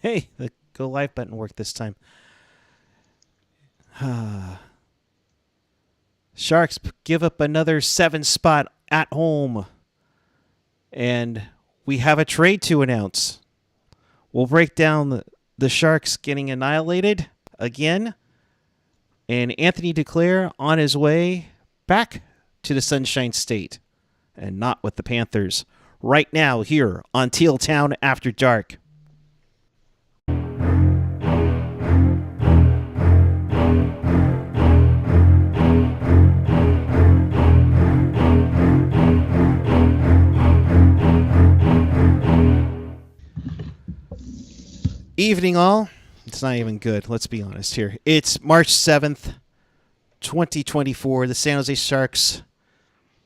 Hey, the go live button worked this time. Sharks give up another 7 spot at home. And we have a trade to announce. We'll break down the Sharks getting annihilated again. And Anthony Duclair on his way back to the Sunshine State. And not with the Panthers. Right now here on Teal Town After Dark. Evening all. It's not even good. Let's be honest here. It's March 7th, 2024. The San Jose Sharks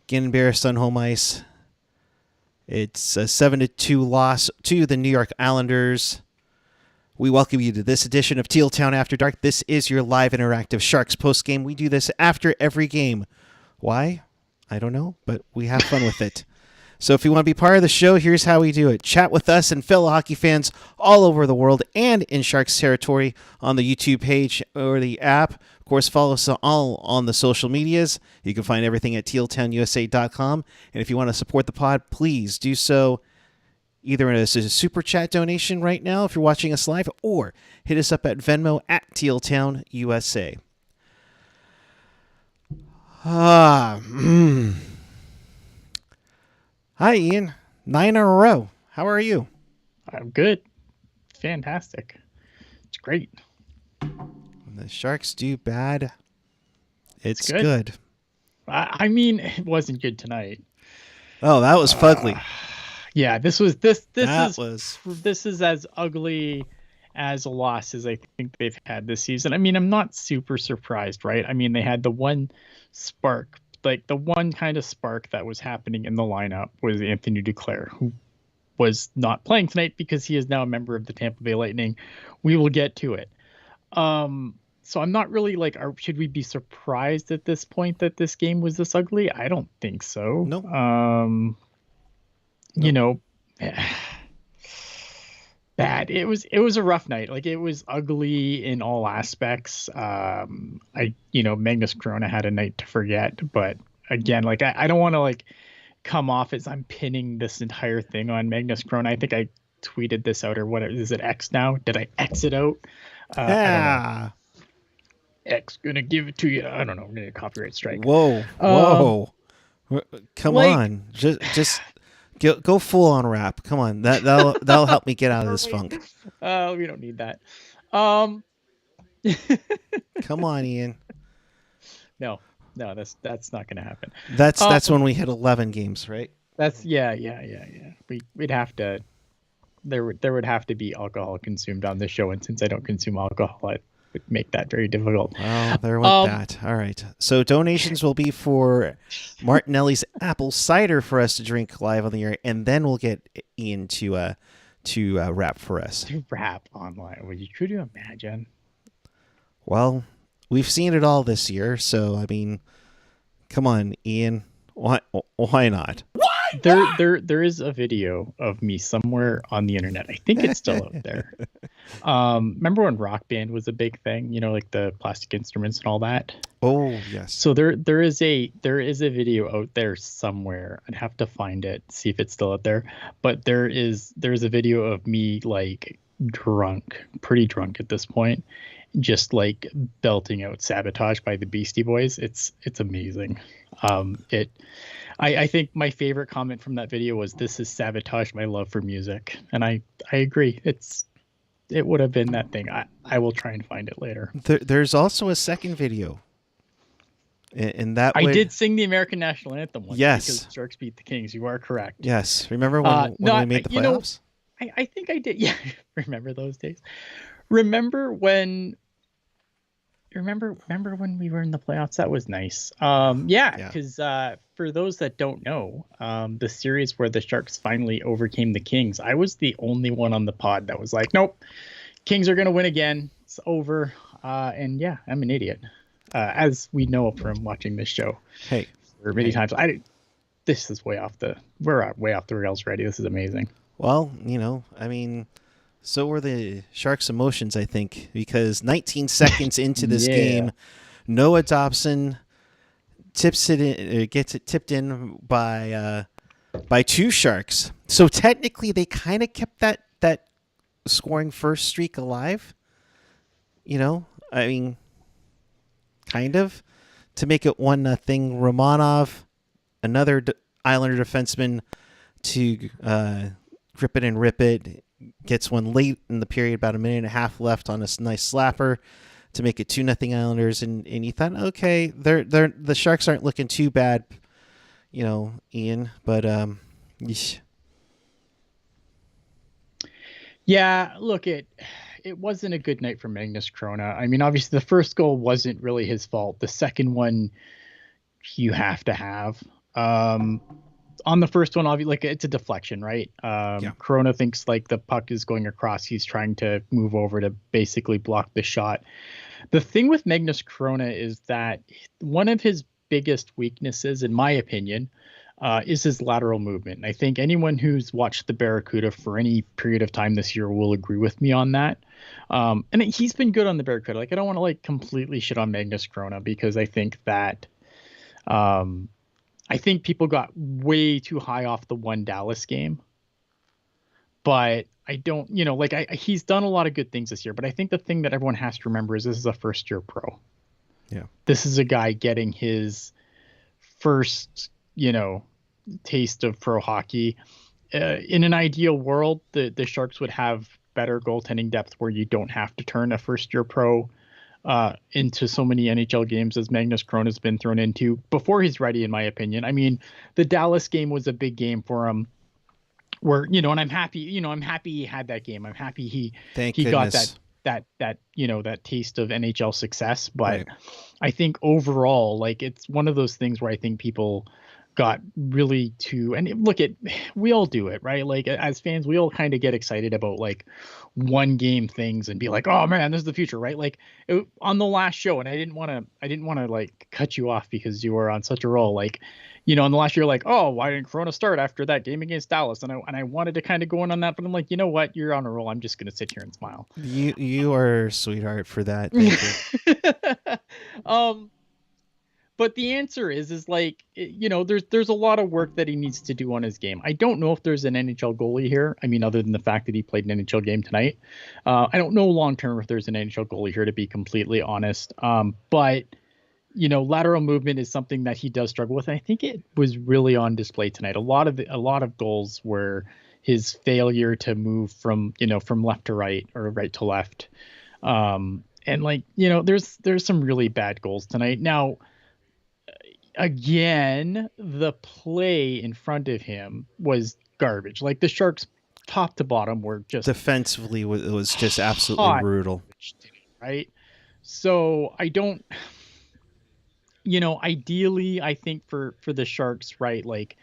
get embarrassed on home ice. It's a 7-2 loss to the New York Islanders. We welcome you to this edition of Teal Town After Dark. This is your live interactive Sharks postgame. We do this after every game. Why? I don't know, but we have fun with it. So if you want to be part of the show, here's how we do it. Chat with us and fellow hockey fans all over the world and in Sharks territory on the YouTube page or the app. Of course, follow us all on the social medias. You can find everything at tealtownusa.com. And if you want to support the pod, please do so either as a super chat donation right now if you're watching us live, or hit us up at Venmo at tealtownusa. Hi, Ian. 9 in a row. How are you? I'm good. Fantastic. It's great. When the Sharks do bad, it's good. I mean, it wasn't good tonight. Oh, that was fugly. Yeah, this is as ugly as a loss as I think they've had this season. I mean, I'm not super surprised, right? I mean, they had the one spark. Like the one kind of spark that was happening in the lineup was Anthony Duclair, who was not playing tonight because he is now a member of the Tampa Bay Lightning. We will get to it. So I'm not really like, should we be surprised at this point that this game was this ugly? I don't think so. Nope. You know, bad. It was a rough night. Like it was ugly in all aspects. Magnus Corona had a night to forget, but again, like I don't want to like come off as I'm pinning this entire thing on Magnus Corona. I think I tweeted this out, or what is it, X now? Did I X it out? Yeah. X gonna give it to you. I don't know. We're gonna copyright strike. Whoa. Come on. Just go full on rap. Come on. That'll help me get out of this funk. We don't need that. Come on, Ian. No, that's not gonna happen. That's when we hit 11 games, right? That's yeah. We'd have to. There would have to be alcohol consumed on this show, and since I don't consume alcohol, it would make that very difficult. Oh, there went that. All right. So donations will be for Martinelli's apple cider for us to drink live on the air, and then we'll get Ian to rap for us. To rap online? Could you imagine? Well, we've seen it all this year, so I mean, come on, Ian. Why not? There is a video of me somewhere on the internet. I think it's still out there. Remember when Rock Band was a big thing? You know, like the plastic instruments and all that. Oh yes. So there is a video out there somewhere. I'd have to find it, see if it's still out there. But there's a video of me like drunk, pretty drunk at this point, just like belting out "Sabotage" by the Beastie Boys. It's amazing. I think my favorite comment from that video was, "This has sabotaged my love for music," and I agree. It would have been that thing. I will try and find it later. There's also a second video. In that I did sing the American National Anthem once. Yes. Because the Sharks beat the Kings. You are correct. Yes. Remember when we made the playoffs? I think I did. Yeah. Remember those days? Remember when we were in the playoffs? That was nice. Because for those that don't know, the series where the Sharks finally overcame the Kings, I was the only one on the pod that was like, nope, Kings are going to win again. It's over. And yeah, I'm an idiot. As we know from watching this show. Hey. Many times. We're way off the rails already. This is amazing. Well, I mean, So were the Sharks' emotions, I think, because 19 seconds into this Yeah. game, Noah Dobson tips it in, gets it tipped in by two Sharks. So technically, they kind of kept that scoring first streak alive. You know, I mean, kind of, to make it 1-0. Romanov, another Islander defenseman, to grip it and rip it. Gets one late in the period, about a minute and a half left on a nice slapper to make it 2-0 Islanders. And you thought, okay, the Sharks aren't looking too bad, you know, Ian. But yeesh. Yeah, look, it wasn't a good night for Magnus Krona. I mean, obviously the first goal wasn't really his fault. The second one, you have to have. On the first one, obviously, like, it's a deflection, right? Krona thinks like the puck is going across. He's trying to move over to basically block the shot. The thing with Magnus Krona is that one of his biggest weaknesses, in my opinion, is his lateral movement. And I think anyone who's watched the Barracuda for any period of time this year will agree with me on that. And he's been good on the Barracuda. Like, I don't want to like completely shit on Magnus Krona, because I think that I think people got way too high off the one Dallas game. But I don't, you know, like he's done a lot of good things this year. But I think the thing that everyone has to remember is this is a first-year pro. Yeah. This is a guy getting his first, you know, taste of pro hockey. In an ideal world, the Sharks would have better goaltending depth where you don't have to turn a first-year pro into so many NHL games as Magnus Krona has been thrown into before he's ready, in my opinion. I mean, the Dallas game was a big game for him, where, you know, and I'm happy he had that game. I'm happy he got that you know, that taste of NHL success. But right. I think overall, like, it's one of those things where I think people got really too, and look, we all do it, right? Like, as fans, we all kind of get excited about like one game things and be like, oh man, this is the future, right? Like, on the last show, and I didn't want to like cut you off because you were on such a roll, like, you know, on the last year, like, oh, why didn't Corona start after that game against Dallas? And I wanted to kind of go in on that, but I'm like, you know what, you're on a roll. I'm just gonna sit here and smile. You are a sweetheart for that. Thank you. But the answer is like, you know, there's a lot of work that he needs to do on his game. I don't know if there's an NHL goalie here. I mean, other than the fact that he played an NHL game tonight. I don't know long term if there's an NHL goalie here, to be completely honest. But, you know, lateral movement is something that he does struggle with. And I think it was really on display tonight. A lot of goals were his failure to move from left to right or right to left. And like, you know, there's some really bad goals tonight. Now, again, the play in front of him was garbage. Like, the Sharks, top to bottom, were just defensively was just absolutely brutal, right? So I don't, you know, ideally, I think for the Sharks, right, like,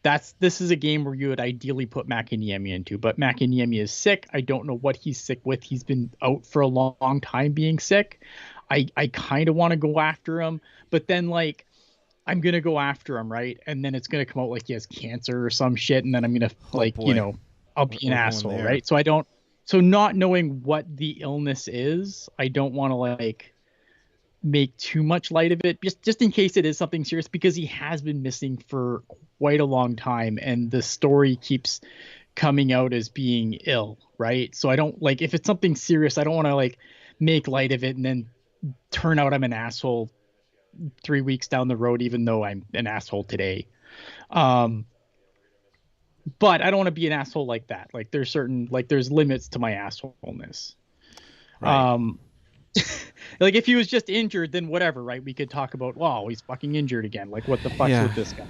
this is a game where you would ideally put Mäkiniemi into, but Mäkiniemi is sick. I don't know what he's sick with. He's been out for a long time being sick. I kind of want to go after him, but then, like, I'm going to go after him, right? And then it's going to come out like he has cancer or some shit. And then I'm going to, you know, I'll be an asshole, right? So not knowing what the illness is, I don't want to, like, make too much light of it, just in case it is something serious, because he has been missing for quite a long time. And the story keeps coming out as being ill, right? So I don't, like, if it's something serious, I don't want to, like, make light of it and then turn out I'm an asshole 3 weeks down the road, even though I'm an asshole today. But I don't want to be an asshole like that. Like, there's limits to my assholeness. Right. Like, if he was just injured, then whatever, right? We could talk about, wow, he's fucking injured again. Like, what the fuck's with this guy?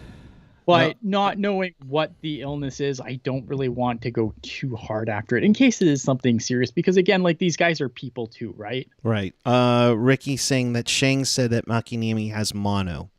But not knowing what the illness is, I don't really want to go too hard after it in case it is something serious. Because, again, like, these guys are people too, right? Right. Ricky saying that Shang said that Mäkiniemi has mono.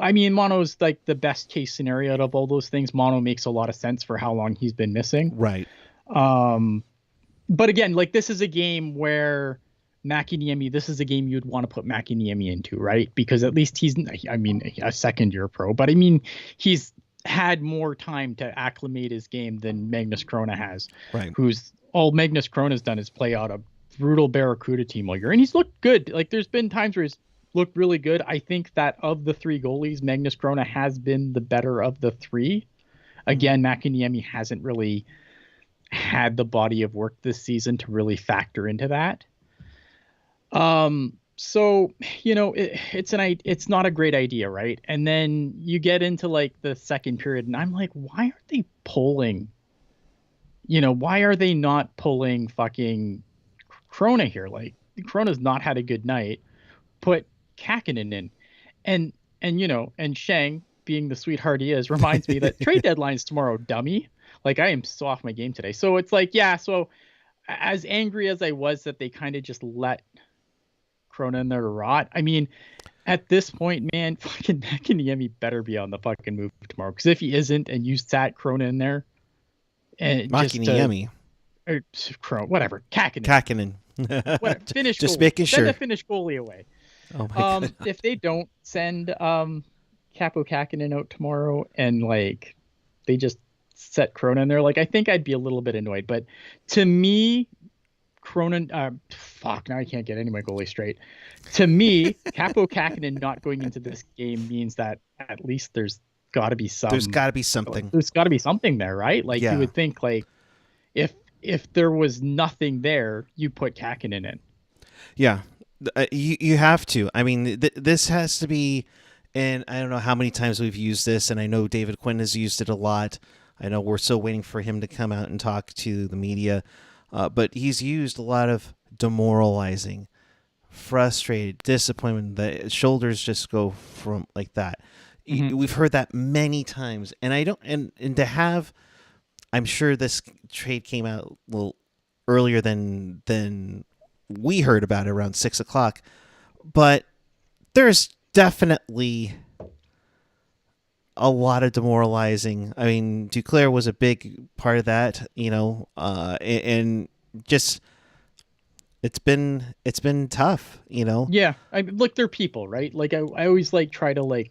I mean, mono is like the best case scenario out of all those things. Mono makes a lot of sense for how long he's been missing. Right. But again, like, this is a game where this is a game you'd want to put Mäkiniemi into, right? Because at least he's, I mean, a second-year pro, but I mean, he's had more time to acclimate his game than Magnus Krona has, right? Who's all Magnus Krone has done is play out a brutal Barracuda team all year, and he's looked good. Like there's been times where he's looked really good. I think that of the three goalies, Magnus Krone has been the better of the three. Again, Mäkiniemi hasn't really had the body of work this season to really factor into that. So it's not a great idea, right? And then you get into like the second period, and I'm like, why aren't they pulling? Why are they not pulling fucking Krona here? Like Krona's not had a good night. Put Kakinen in, and Shang, being the sweetheart he is, reminds me that trade deadline's tomorrow, dummy. Like I am so off my game today. So it's like, yeah. So as angry as I was that they kind of just let Krona in there to rot. I mean, at this point, man, fucking Mäkiniemi better be on the fucking move tomorrow. Because if he isn't, and you sat Krona in there, and Mäkiniemi or Krona, whatever, Kakinen. Whatever, finish. Just goalie. making Send sure. the Finnish goalie away. Oh my God. If they don't send Capo Kakinen out tomorrow, and like they just set Krona in there, like I think I'd be a little bit annoyed. But to me, Cronin, now I can't get any of my goalie straight. To me, Capo Kakinen not going into this game means that at least there's got to be some. There's got to be something. There's got to be something there, right? Like you would think, like if there was nothing there, you put Kakinen in. Yeah, you have to. I mean, this has to be, and I don't know how many times we've used this, and I know David Quinn has used it a lot. I know we're still waiting for him to come out and talk to the media. But he's used a lot of demoralizing, frustrated, disappointment. The shoulders just go from like that. Mm-hmm. We've heard that many times, and I don't. And to have, I'm sure this trade came out a little earlier than we heard about it, around 6:00. But there's definitely a lot of demoralizing. I mean, Duclair was a big part of that, and just it's been tough, Yeah, look, they're people, right? Like I always try to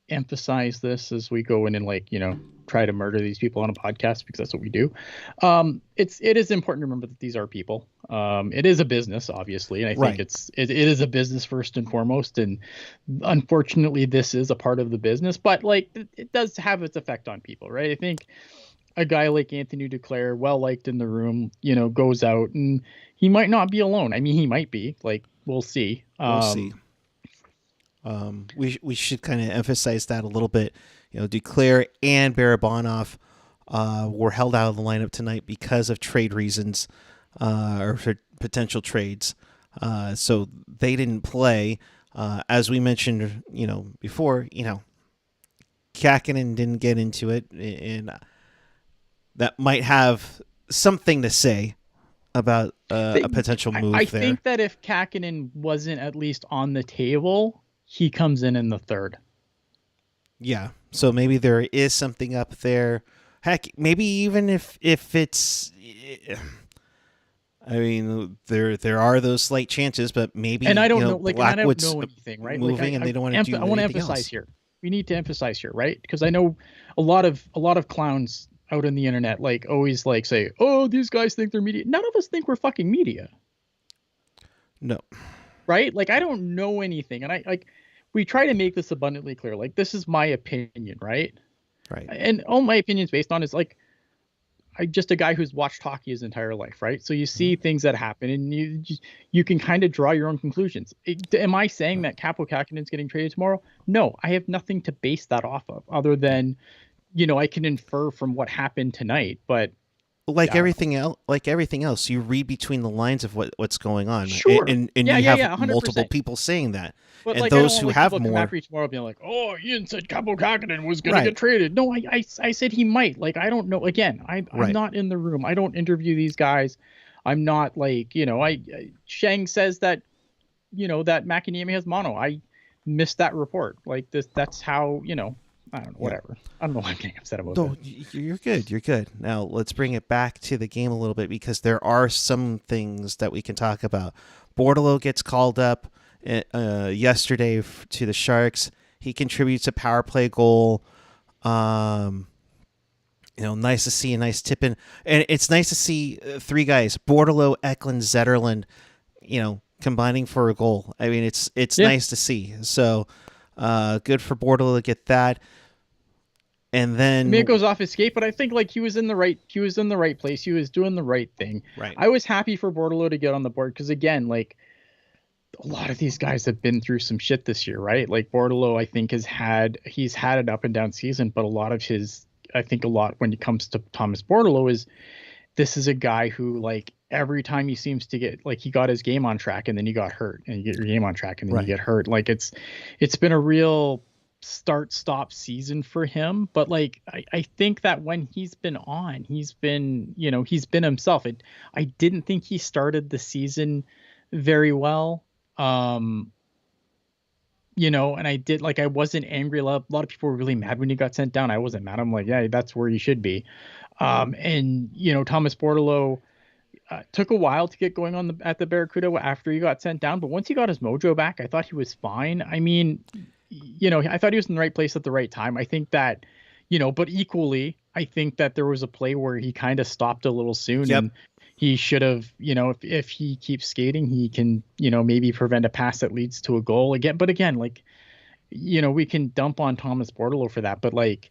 emphasize this as we go in and try to murder these people on a podcast, because that's what we do. It is important to remember that these are people. It is a business, obviously, and I think it is a business first and foremost. And unfortunately, this is a part of the business, but it does have its effect on people, right? I think a guy like Anthony Duclair, well liked in the room, goes out, and he might not be alone. I mean, he might be. We'll see. We'll see. We should kind of emphasize that a little bit. Duclair and Barabanov were held out of the lineup tonight because of trade reasons, or for potential trades. So they didn't play. As we mentioned, before, Kakinen didn't get into it, and that might have something to say about a potential move there. I think that if Kakinen wasn't at least on the table, he comes in the third. Yeah. So maybe there is something up there. Heck, maybe even if it's, I mean, there are those slight chances, but maybe. And I don't know, I don't know anything, right? Moving, and they don't want to do anything else. I want to emphasize here. We need to emphasize here, right? Because I know a lot of clowns out on the internet always say, "Oh, these guys think they're media." None of us think we're fucking media. No. Right? I don't know anything, and we try to make this abundantly clear. This is my opinion, right? Right. And all my opinion's based on is I'm just a guy who's watched hockey his entire life, right? So you see things that happen, and you can kind of draw your own conclusions. Am I saying that Capo Kakinen's getting traded tomorrow? No, I have nothing to base that off of, other than, I can infer from what happened tonight. But everything else, you read between the lines of what's going on. Sure. And you have multiple people saying that. But and those who have more. After tomorrow being "Oh, Ian said Capo Kakinen was going to get traded." No, I said he might. I don't know. Again, I'm not in the room. I don't interview these guys. I'm not Shang says that, that Mäkiniemi has mono. I missed that report. That's how, I don't know, whatever. I don't know why I'm getting upset about that. You're good. You're good. Now let's bring it back to the game a little bit, because there are some things that we can talk about. Bordeleau gets called up yesterday to the Sharks. He contributes a power play goal. Nice to see a nice tip in, and it's nice to see three guys: Bordelot, Eklund, Zetterlund, combining for a goal. I mean, it's nice to see. So, good for Bordelot to get that. And then I mean, it goes off his skate, but I think like he was in the right place. He was doing the right thing. Right. I was happy for Bordelot to get on the board because again, like a lot of these guys have been through some shit this year, right? Like Bordelot, I think he's had an up and down season, but a lot when it comes to Thomas Bordelot is this is a guy who like every time he seems to get like he got his game on track and then he got hurt and you get your game on track and then you get hurt. Like it's been a real start-stop season for him, but like I think that when he's been on, he's been himself. I didn't think he started the season very well. And I wasn't angry. A lot of people were really mad when he got sent down. I wasn't mad. I'm like, yeah, that's where you should be. And Thomas Bordelot took a while to get going at the Barracuda after he got sent down, but once he got his mojo back, I thought he was fine. I mean, I thought he was in the right place at the right time. I think that, but equally, I think that there was a play where he kind of stopped a little soon. Yep. And he should have, if he keeps skating, he can, maybe prevent a pass that leads to a goal again. But again, like, we can dump on Thomas Bordelot for that. But like,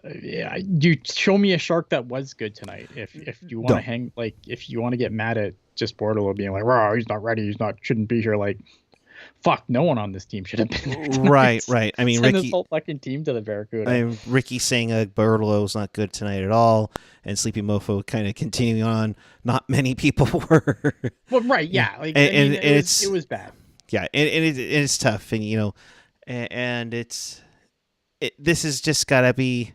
you show me a shark that was good tonight. If you want to if you want to get mad at just Bordelot being like, wow, he's not ready. Shouldn't be here. Like, fuck, no one on this team should have been. Right. I mean, Ricky, this whole fucking team to the Barracuda. Ricky saying Bordelot's not good tonight at all, and Sleepy Mofo kind of continuing on. Not many people were. Well, right, yeah, like, it was bad. Yeah, and it's tough, and and this has just got to be,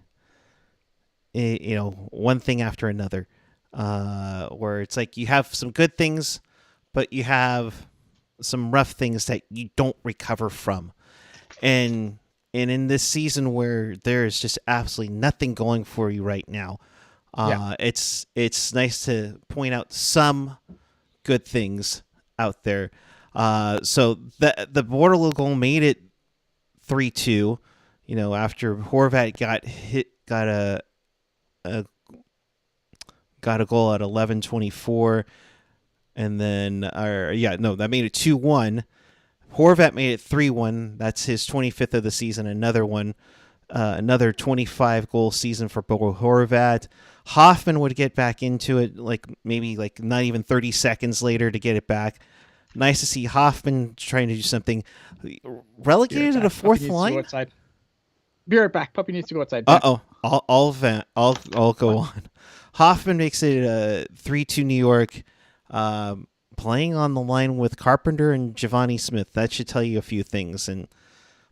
one thing after another, where it's like you have some good things, but you have some rough things that you don't recover from. And in this season where there is just absolutely nothing going for you right now, it's nice to point out some good things out there. So the Bordelot goal made it 3-2, after Horvat got a goal at 11:24. And then, that made it 2-1. Horvat made it 3-1. That's his 25th of the season. Another one, another 25-goal season for Bo Horvat. Hoffman would get back into it, maybe not even 30 seconds later to get it back. Nice to see Hoffman trying to do something. Relegated to the fourth line. Be right back. Puppy needs to go outside. I'll go on. Hoffman makes it 3-2 New York. Playing on the line with Carpenter and Giovanni Smith. That should tell you a few things. And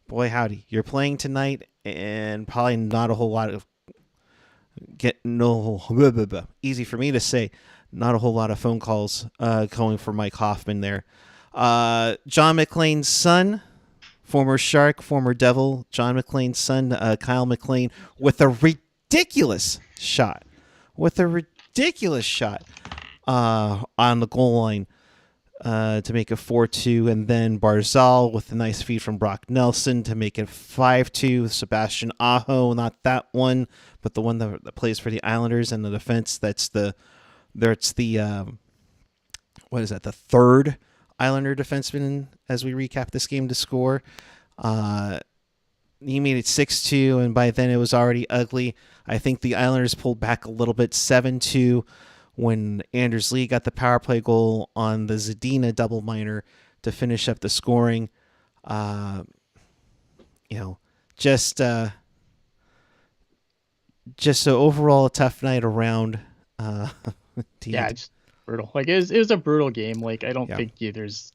boy, howdy, you're playing tonight, and probably not a whole lot of easy for me to say. Not a whole lot of phone calls going for Mike Hoffman there. John McClain's son, former Shark, former Devil, John McClain's son, Kyle McClain, with a ridiculous shot. On the goal line to make it 4-2, and then Barzal with a nice feed from Brock Nelson to make it 5-2. Sebastian Aho, not that one, but the one that plays for the Islanders and the defense. The third Islander defenseman as we recap this game to score. He made it 6-2, and by then it was already ugly. I think the Islanders pulled back a little bit, 7-2. When Anders Lee got the power play goal on the Zadina double minor to finish up the scoring. Just so overall a tough night around. Yeah, just brutal. Like it was a brutal game. Like I don't think there's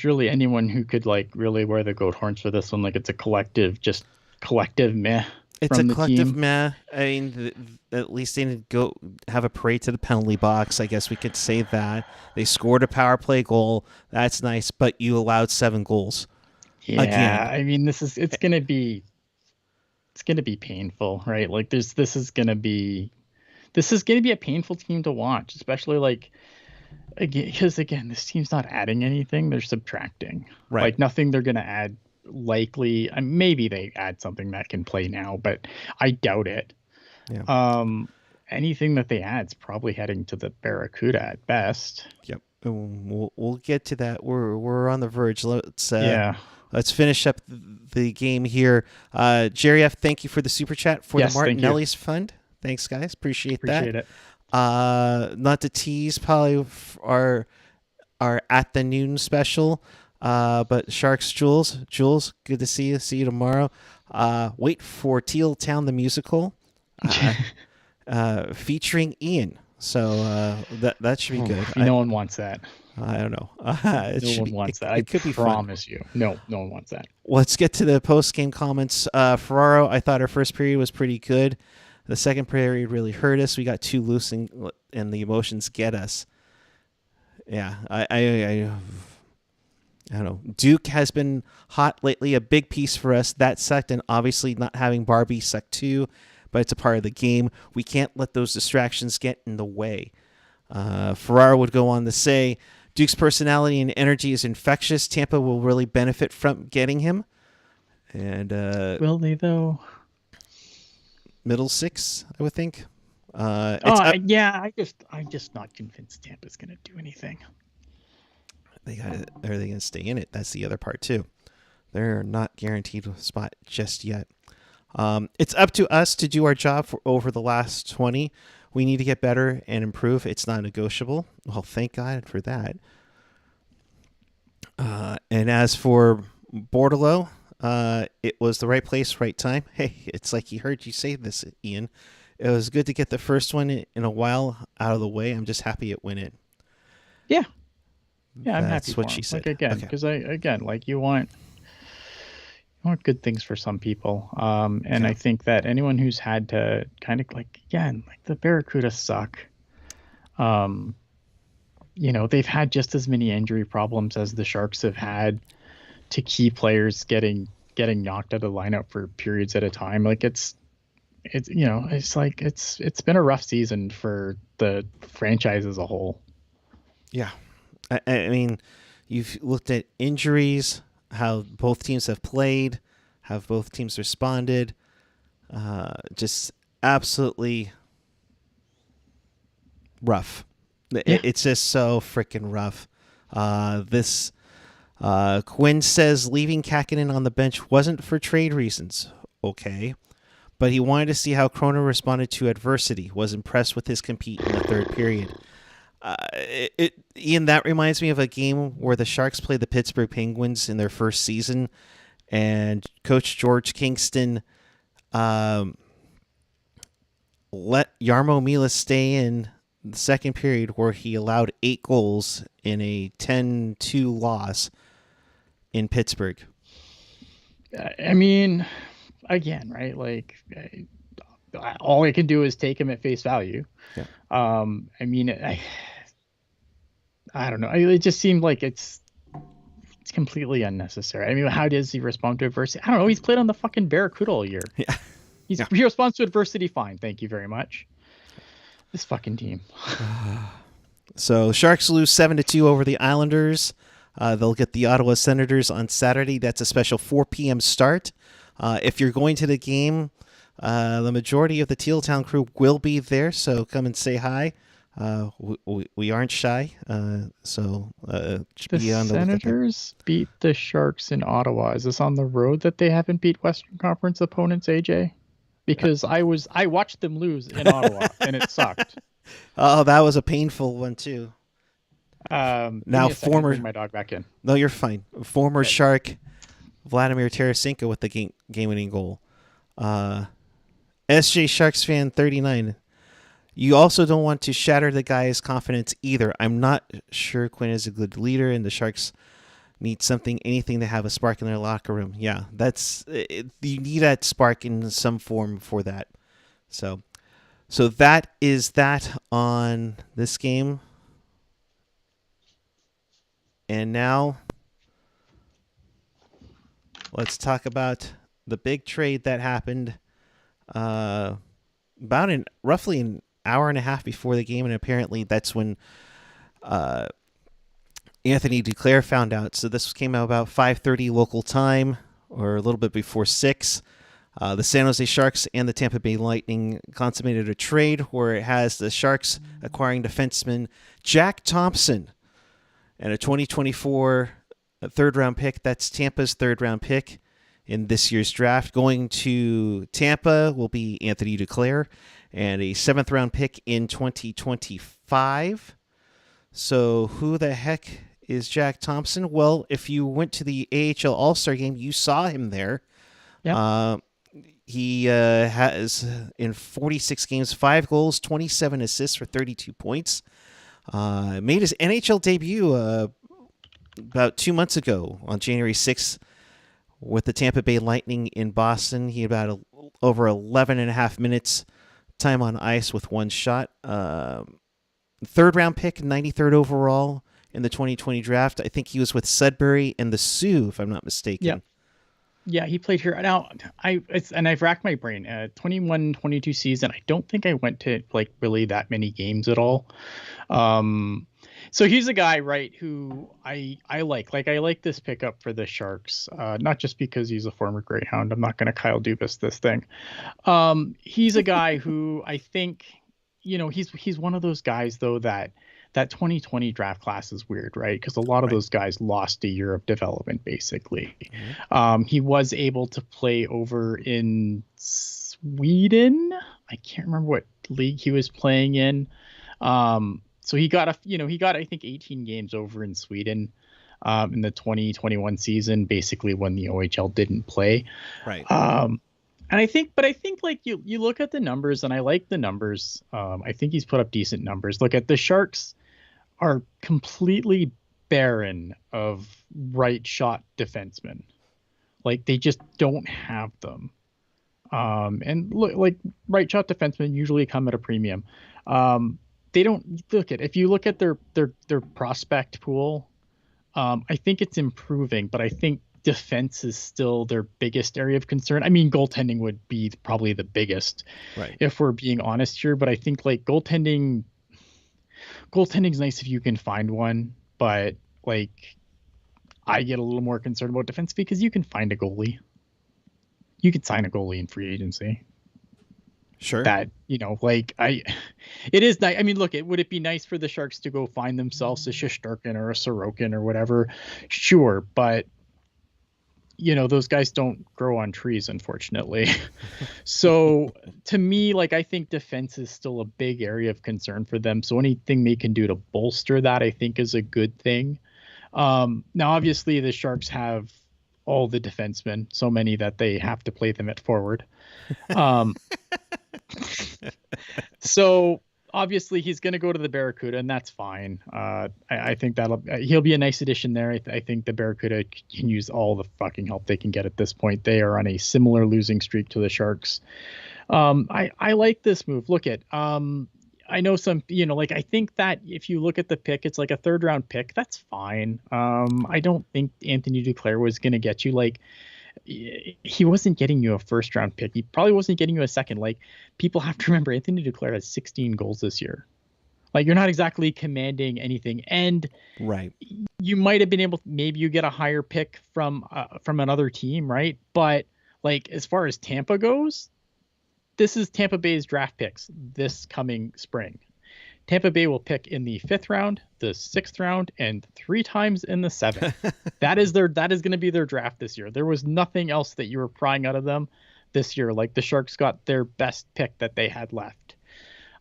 really anyone who could like really wear the goat horns for this one. Like it's a collective meh. It's a collective meh. I mean, at least they didn't go have a parade to the penalty box. I guess we could say that. They scored a power play goal. That's nice, but you allowed 7 goals. Yeah, again. I mean, it's gonna be painful, right? Like this is gonna be a painful team to watch, especially like again because this team's not adding anything; they're subtracting. Right. Like nothing they're gonna add likely. Maybe they add something that can play now, but I doubt it. Yeah. Anything that they add is probably heading to the Barracuda at best. Yep. We'll get to that. We're on the verge. Yeah. Let's finish up the game here. Jerry F, thank you for the super chat for Yes, the thank you. Martinelli's fund. Thanks, guys. Appreciate it. Not to tease, probably our at the noon special. But Sharks Jules, good to see you. See you tomorrow. Wait for Teal Town the musical, featuring Ian. So that should be good. No one wants that. I don't know. No one wants that. I could promise you. No one wants that. Let's get to the post-game comments. Ferraro, I thought our first period was pretty good. The second period really hurt us. We got too loose and the emotions get us. Yeah, I don't know. Duke has been hot lately, a big piece for us. That sucked, and obviously not having Barbie sucked too, but it's a part of the game. We can't let those distractions get in the way. Ferraro would go on to say, Duke's personality and energy is infectious. Tampa will really benefit from getting him. And will they though? Middle six, I would think. I'm just not convinced Tampa's going to do anything. Are they going to stay in it? That's the other part too. They're not guaranteed a spot just yet. It's up to us to do our job for over the last 20. We need to get better and improve. It's not negotiable. Well, thank God for that. And as for Bordelot, it was the right place, right time. Hey, it's like he heard you say this, Ian. It was good to get the first one in a while out of the way. I'm just happy it went in. Yeah. Yeah, I'm happy. That's what she said. Like, again, because you want good things for some people. And I think that anyone who's had to kind of the Barracuda suck. They've had just as many injury problems as the Sharks have had to key players getting knocked out of the lineup for periods at a time. Like it's been a rough season for the franchise as a whole. Yeah. I mean, you've looked at injuries, how both teams have played, how both teams responded. Just absolutely rough. Yeah. It's just so freaking rough. Quinn says leaving Kakinen on the bench wasn't for trade reasons. Okay. But he wanted to see how Kroner responded to adversity, was impressed with his compete in the third period. Ian, that reminds me of a game where the Sharks played the Pittsburgh Penguins in their first season, and Coach George Kingston let Jarmo Milas stay in the second period where he allowed 8 goals in a 10-2 loss in Pittsburgh. I mean, again, right? Like, all I can do is take him at face value. Yeah. I mean, I don't know. It just seemed like it's completely unnecessary. I mean, how does he respond to adversity? I don't know. He's played on the fucking Barracuda all year. Yeah. He responds to adversity fine. Thank you very much. This fucking team. So Sharks lose 7-2 over the Islanders. They'll get the Ottawa Senators on Saturday. That's a special 4 p.m. start. If you're going to the game, the majority of the Teal Town crew will be there, so come and say hi. We aren't shy, so the be on the Senators beat the Sharks in Ottawa. Is this on the road that they haven't beat Western Conference opponents, AJ? Because I watched them lose in Ottawa and it sucked. Oh, that was a painful one too. Now bring my dog back in. No, you're fine. Former Shark Vladimir Tarasenko with the game-winning goal. SJ Sharks fan 39. You also don't want to shatter the guy's confidence either. I'm not sure Quinn is a good leader, and the Sharks need anything to have a spark in their locker room. Yeah, you need that spark in some form for that. So that is that on this game. And now let's talk about the big trade that happened roughly an hour and a half before the game, and apparently that's when Anthony Duclair found out. So this came out about 5:30 local time. or a little bit before 6. The San Jose Sharks and the Tampa Bay Lightning consummated a trade where it has the Sharks acquiring defenseman Jack Thompson and a 2024 third-round pick. That's Tampa's third-round pick in this year's draft. Going to Tampa will be Anthony Duclair and a 7th-round pick in 2025. So who the heck is Jack Thompson? Well, if you went to the AHL All-Star game, you saw him there. Yeah. He has, in 46 games, 5 goals, 27 assists for 32 points. Made his NHL debut about 2 months ago on January 6th with the Tampa Bay Lightning in Boston. He had about over 11 and a half minutes time on ice with 1 shot. 3rd round pick, 93rd overall in the 2020 draft. I think he was with Sudbury and the Sioux, if I'm not mistaken. Yeah. Yeah, he played here. Now, I've racked my brain. 21-22 season, I don't think I went to like really that many games at all. So he's a guy, right, who I like. Like, I like this pickup for the Sharks, not just because he's a former Greyhound. I'm not going to Kyle Dubas this thing. He's a guy who I think, he's one of those guys, though, that 2020 draft class is weird, right? Because a lot of those guys lost a year of development, basically. Mm-hmm. He was able to play over in Sweden. I can't remember what league he was playing in. So he got I think 18 games over in Sweden in the 2021 season, basically when the OHL didn't play. Right. And I think like you look at the numbers, and I like the numbers. I think he's put up decent numbers. Look at the Sharks are completely barren of right shot defensemen. Like, they just don't have them. And look, like, right shot defensemen usually come at a premium. They don't if you look at their prospect pool, I think it's improving, but I think defense is still their biggest area of concern. I mean, goaltending would be probably the biggest, right, if we're being honest here. But I think like goaltending's nice if you can find one, but like I get a little more concerned about defense because you can find a goalie. You could sign a goalie in free agency. Sure. That, it is nice. I mean, look, would it be nice for the Sharks to go find themselves a Shesterkin or a Sorokin or whatever? Sure. But, those guys don't grow on trees, unfortunately. So to me, like, I think defense is still a big area of concern for them. So anything they can do to bolster that, I think, is a good thing. Now, obviously, the Sharks have all the defensemen, so many that they have to play them at forward. So obviously he's going to go to the Barracuda, and that's fine. I think he'll be a nice addition there. I think the Barracuda can use all the fucking help they can get at this point. They are on a similar losing streak to the Sharks. I like this move. Look at, I know some, I think that if you look at the pick, it's like a 3rd round pick. That's fine. I don't think Anthony Duclair was going to get you he wasn't getting you a 1st round pick. He probably wasn't getting you a 2nd. Like, people have to remember Anthony Duclair has 16 goals this year. Like, you're not exactly commanding anything. And right, you might have been able, maybe you get a higher pick from another team, right? But like, as far as Tampa goes, this is Tampa Bay's draft picks this coming spring. Tampa Bay will pick in the 5th round, the 6th round, and 3 times in the 7th. That is going to be their draft this year. There was nothing else that you were prying out of them this year. Like, the Sharks got their best pick that they had left.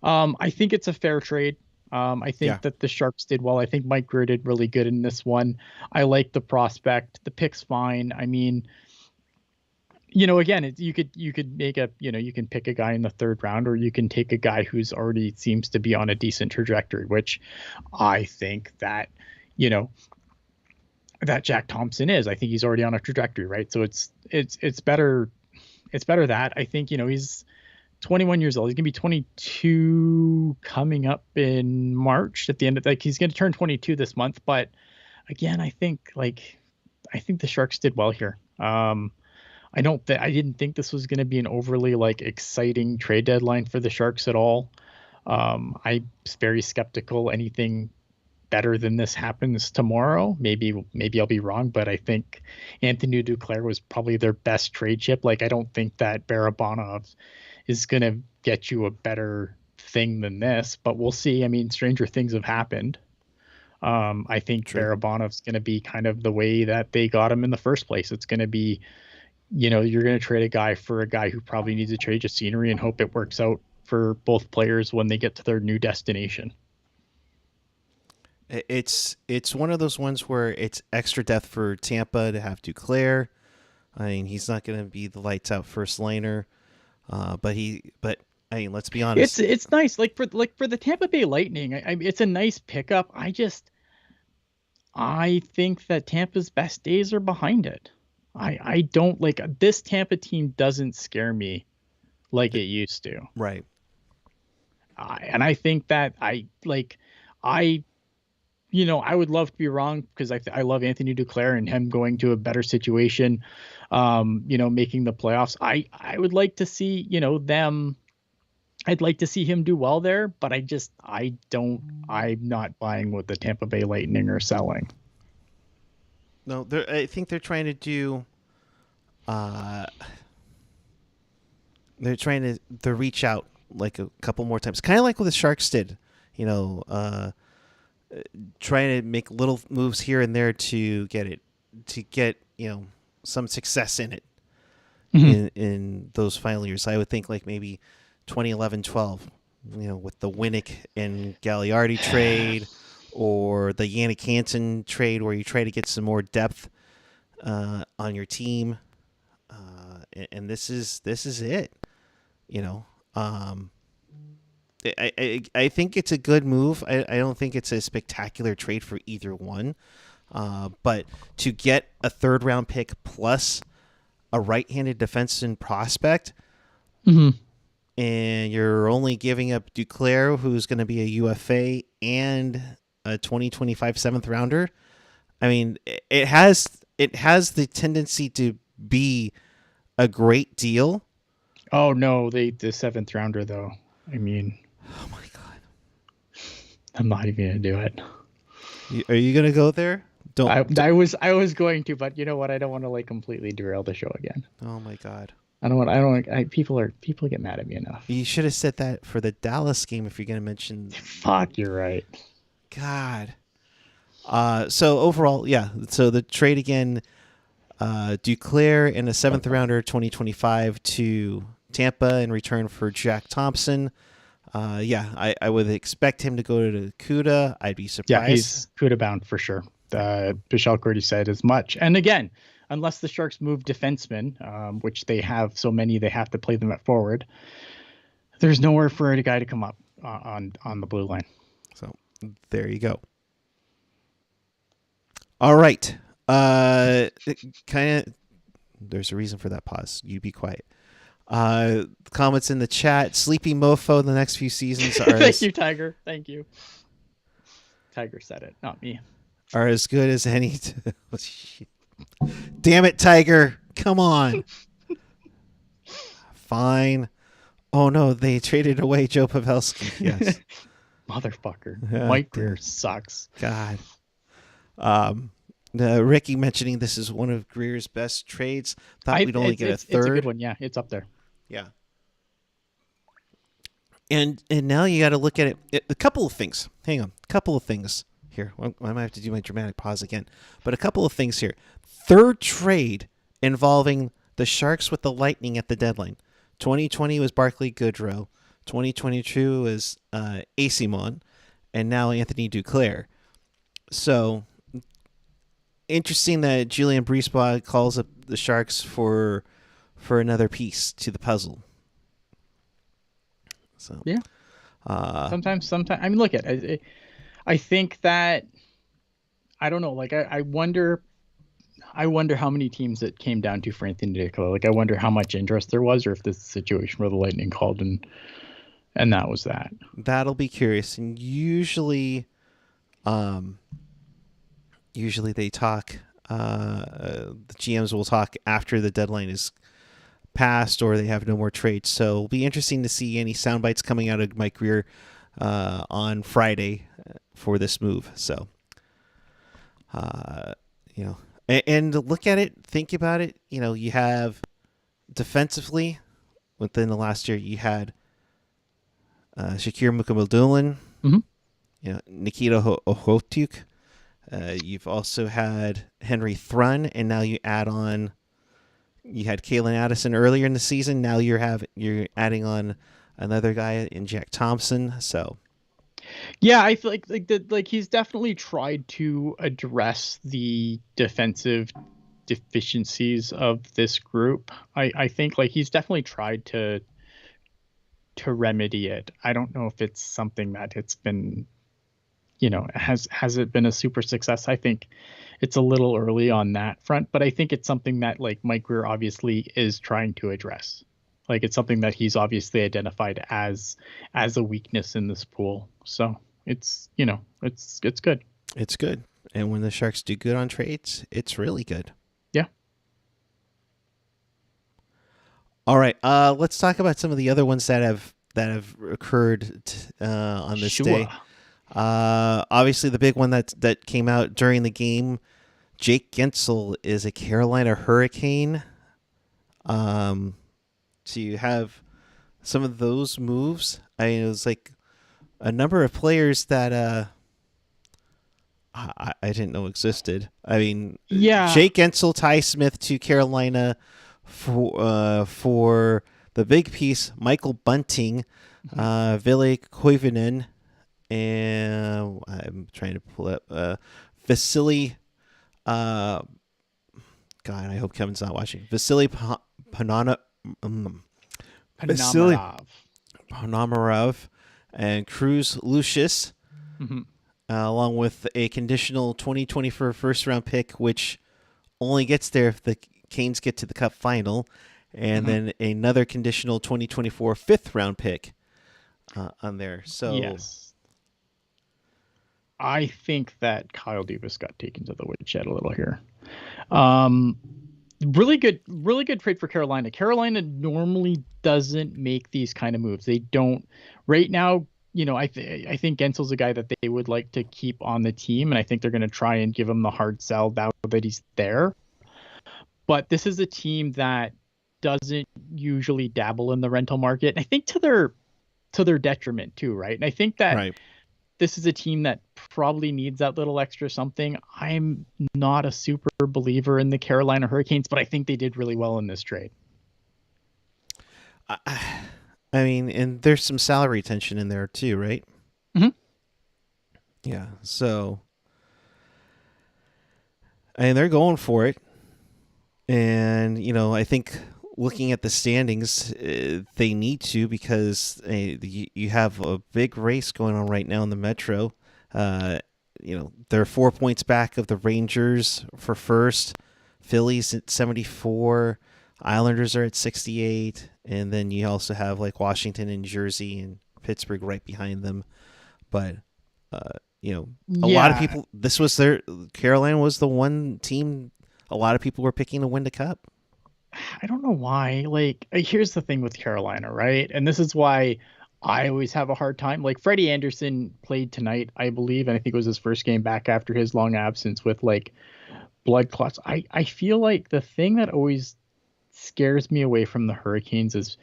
I think it's a fair trade. I think that the Sharks did well. I think Mike Grier did really good in this one. I like the prospect. The pick's fine. I mean, again, you could make you can pick a guy in the 3rd round, or you can take a guy who's already seems to be on a decent trajectory, which I think that, that Jack Thompson is. I think he's already on a trajectory, right? So it's better that I think, he's 21 years old. He's going to be 22 coming up in March at the end of, he's going to turn 22 this month. But again, I think the Sharks did well here. I didn't think this was going to be an overly exciting trade deadline for the Sharks at all. I'm very skeptical anything better than this happens tomorrow. Maybe I'll be wrong, but I think Anthony Duclair was probably their best trade chip. Like, I don't think that Barabanov is going to get you a better thing than this, but we'll see. I mean, stranger things have happened. I think Barabanov's going to be kind of the way that they got him in the first place. It's going to be, you're going to trade a guy for a guy who probably needs a change of scenery and hope it works out for both players when they get to their new destination. It's one of those ones where it's extra depth for Tampa to have Duclair. I mean, he's not going to be the lights out first liner, but I mean, let's be honest. It's nice, like for the Tampa Bay Lightning. It's a nice pickup. I think that Tampa's best days are behind it. I don't like this Tampa team. Doesn't scare me like it used to. Right. And I think that I would love to be wrong because I love Anthony Duclair and him going to a better situation, making the playoffs. I would like to see, them. I'd like to see him do well there, but I'm not buying what the Tampa Bay Lightning are selling. No, I think they're trying to do, they're trying to reach out like a couple more times, kind of like what the Sharks did, trying to make little moves here and there to get some success in it. Mm-hmm. in those final years. I would think like maybe 2011-12, with the Winnick and Gagliardi trade, or the Yannick Hansen trade, where you try to get some more depth on your team, and this is it. I think it's a good move. I don't think it's a spectacular trade for either one, but to get a third round pick plus a right-handed defenseman prospect. Mm-hmm. And you're only giving up Duclair, who's going to be a UFA, and a 2025 seventh rounder. I mean, it has the tendency to be a great deal. Oh no, the seventh rounder though. I mean, oh my god, I'm not even gonna do it. Are you gonna go there? I was going to, but you know what? I don't want to like completely derail the show again. Oh my god. People get mad at me enough. You should have said that for the Dallas game if you're going to mention. Fuck, you're right. God. So overall, yeah. So the trade again, Duclair and a seventh rounder 2025 to Tampa in return for Jack Thompson. I would expect him to go to Kuhre. I'd be surprised. Yeah, he's Kuhre bound for sure. Bishalk already said as much. And again, unless the Sharks move defensemen, which they have so many, they have to play them at forward. There's nowhere for a guy to come up on the blue line. So there you go. All right. There's a reason for that pause. You be quiet. Comments in the chat. Sleepy mofo the next few seasons are Thank you, Tiger. Thank you. Tiger said it, not me. Are as good as any. Damn it, Tiger. Come on. Fine. Oh, no, they traded away Joe Pavelski. Yes. Motherfucker. Mike Greer sucks. God. Ricky mentioning this is one of Greer's best trades. Thought we'd only get a third. It's a good one. Yeah, it's up there. Yeah. And now you got to look at it. A couple of things. Hang on. A couple of things here. I might have to do my dramatic pause again. But a couple of things here. Third trade involving the Sharks with the Lightning at the deadline. 2020 was Barclay Goodrow. 2022 was Asimon. And now Anthony Duclair. So interesting that Julian Brisebois calls up the Sharks for another piece to the puzzle. So yeah. Sometimes. I mean, look at it. I think that I don't know. Like I wonder how many teams it came down to for Anthony Duclair. Like I wonder how much interest there was, or if this is a situation where the Lightning called and that was that. That'll be curious. And usually they talk. The GMs will talk after the deadline is passed or they have no more trades. So it'll be interesting to see any sound bites coming out of Mike Greer on Friday for this move. So, and look at it, think about it. You have defensively within the last year, you had Shakir Mukhamadullin, Nikita Ohotuk. You've also had Henry Thrun, and now you add on. You had Kalen Addison earlier in the season. Now you're adding on another guy in Jack Thompson. So, yeah, I feel like he's definitely tried to address the defensive deficiencies of this group. I think like he's definitely tried to remedy it. I don't know if it's something that it's been, has it been a super success? I think it's a little early on that front, but I think it's something that like Mike Grier obviously is trying to address. Like it's something that he's obviously identified as a weakness in this pool. So it's good. It's good. And when the Sharks do good on trades, it's really good. Yeah. All right. Let's talk about some of the other ones that have occurred on this day. Obviously, the big one that came out during the game, Jake Gensel is a Carolina Hurricane. So you have some of those moves. It was like a number of players that I didn't know existed. I mean, yeah, Jake Gensel, Ty Smith to Carolina for the big piece. Michael Bunting, Ville Koivunen, and I'm trying to pull up Vasily. God, I hope Kevin's not watching. Vasily Ponomarev and Cruz Lucius, along with a conditional 2024 first-round pick, which only gets there if the Canes get to the Cup final, and then another conditional 2024 fifth-round pick on there. So, yes. I think that Kyle Dubas got taken to the woodshed a little here. Really good trade for Carolina. Carolina normally doesn't make these kind of moves. They don't right now. I think Gensel's a guy that they would like to keep on the team, and I think they're going to try and give him the hard sell now that he's there. But this is a team that doesn't usually dabble in the rental market. I think to their detriment too, right? And I think that this is a team that probably needs that little extra something. I'm not a super believer in the Carolina Hurricanes, but I think they did really well in this trade. I mean, and there's some salary tension in there too, right? Mm-hmm. Yeah. So, and they're going for it. And, I think looking at the standings, they need to, because you have a big race going on right now in the Metro. They're 4 points back of the Rangers for first. Phillies at 74. Islanders are at 68. And then you also have like Washington and Jersey and Pittsburgh right behind them. But, a lot of people, Carolina was the one team a lot of people were picking to win the Cup. I don't know why. Like, here's the thing with Carolina, right? And this is why I always have a hard time. Like, Freddie Anderson played tonight, I believe, and I think it was his first game back after his long absence with like blood clots. I feel like the thing that always scares me away from the Hurricanes is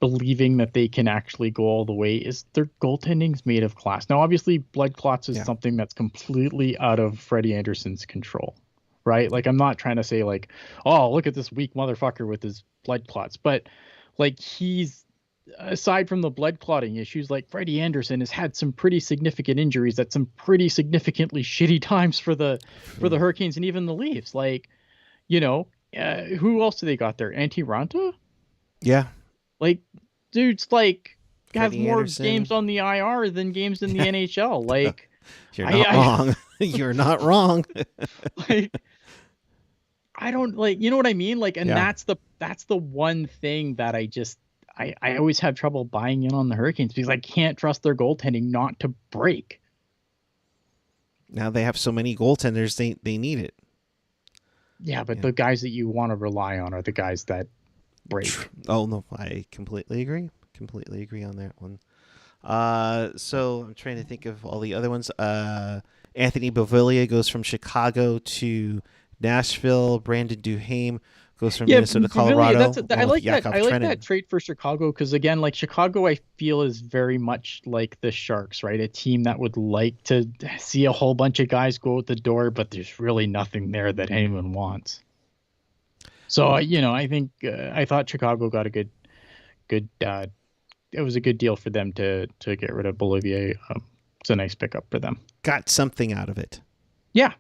believing that they can actually go all the way is their goaltending's made of class. Now, obviously, blood clots is something that's completely out of Freddie Anderson's control. Right? Like, I'm not trying to say like, oh, look at this weak motherfucker with his blood clots. But like, he's, aside from the blood clotting issues, like Freddie Anderson has had some pretty significant injuries at some pretty significantly shitty times for the Hurricanes and even the Leafs. Like, who else do they got there? Antti Ranta? Yeah. Like, dude's like Freddie has more Anderson. Games on the IR than games in the NHL. Like, you're not wrong. You're not wrong. Like, I don't like, you know what I mean? Like, and that's the one thing that I always have trouble buying in on the Hurricanes, because I can't trust their goaltending not to break. Now they have so many goaltenders, they need it. Yeah, but the guys that you want to rely on are the guys that break. Oh no, I completely agree. Completely agree on that one. So I'm trying to think of all the other ones. Anthony Beauvillier goes from Chicago to Nashville. Brandon Duhaime goes from Minnesota to Colorado. I like that. I like Trenin. that trade for Chicago because again, like Chicago, I feel is very much like the Sharks, right? A team that would like to see a whole bunch of guys go out the door, but there's really nothing there that anyone wants. So I think I thought Chicago got a good. It was a good deal for them to get rid of Beauvillier. It's a nice pickup for them. Got something out of it. Yeah.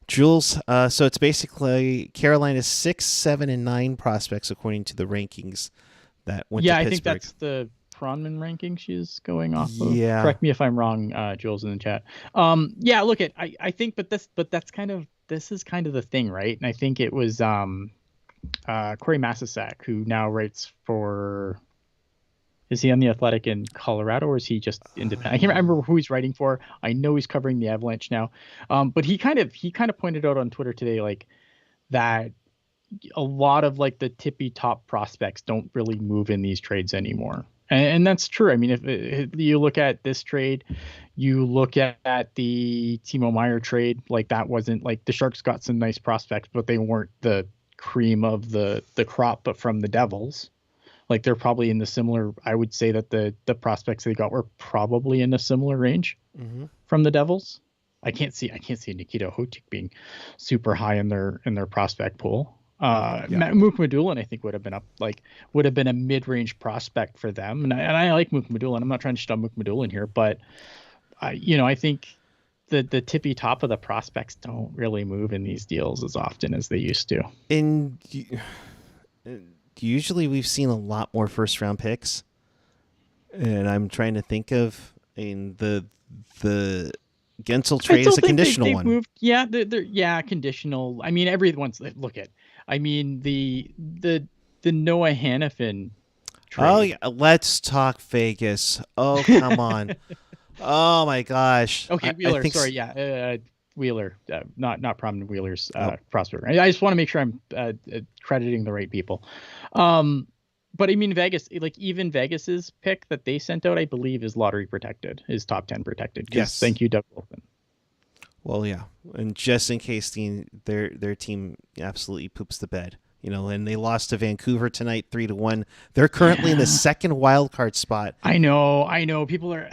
Jules, so it's basically Carolina's 6, 7, and 9 prospects according to the rankings that went to Pittsburgh. I think that's the Pronman ranking she's going off of. Yeah. Correct me if I'm wrong, Jules, in the chat. Look at I think this is kind of the thing, right? And I think it was Corey Masisak who now writes for. Is he on The Athletic in Colorado, or is he just independent? I can't remember who he's writing for. I know he's covering the Avalanche now, but he kind of pointed out on Twitter today, like that a lot of like the tippy top prospects don't really move in these trades anymore, and that's true. I mean, if you look at this trade, you look at the Timo Meier trade, like that wasn't like the Sharks got some nice prospects, but they weren't the cream of the crop, but from the Devils. Like they're probably in the similar. I would say that the prospects they got were probably in a similar range from the Devils. I can't see Nikita Hotik being super high in their prospect pool. Mook Madulin I think would have been a mid-range prospect for them, and I like Mook Madulin. I'm not trying to shut Mook Madulin here, but I think the tippy top of the prospects don't really move in these deals as often as they used to. And usually we've seen a lot more first round picks, and I'm trying to think of the Gensel trade is a conditional one. Moved, they're conditional. I mean, everyone's look at. I mean the Noah Hannafin trade. Oh yeah, let's talk Vegas. Oh come on. Oh my gosh. Okay, Wheeler. Wheeler, not prominent Wheeler's prospect. I just want to make sure I'm crediting the right people. But I mean, Vegas, like even Vegas's pick that they sent out, I believe, is lottery protected, is top 10 protected. Yes. Thank you, Doug Wilson. Well, yeah, and just in case their team absolutely poops the bed, and they lost to Vancouver tonight 3-1. They're currently in the second wild card spot. I know. People are.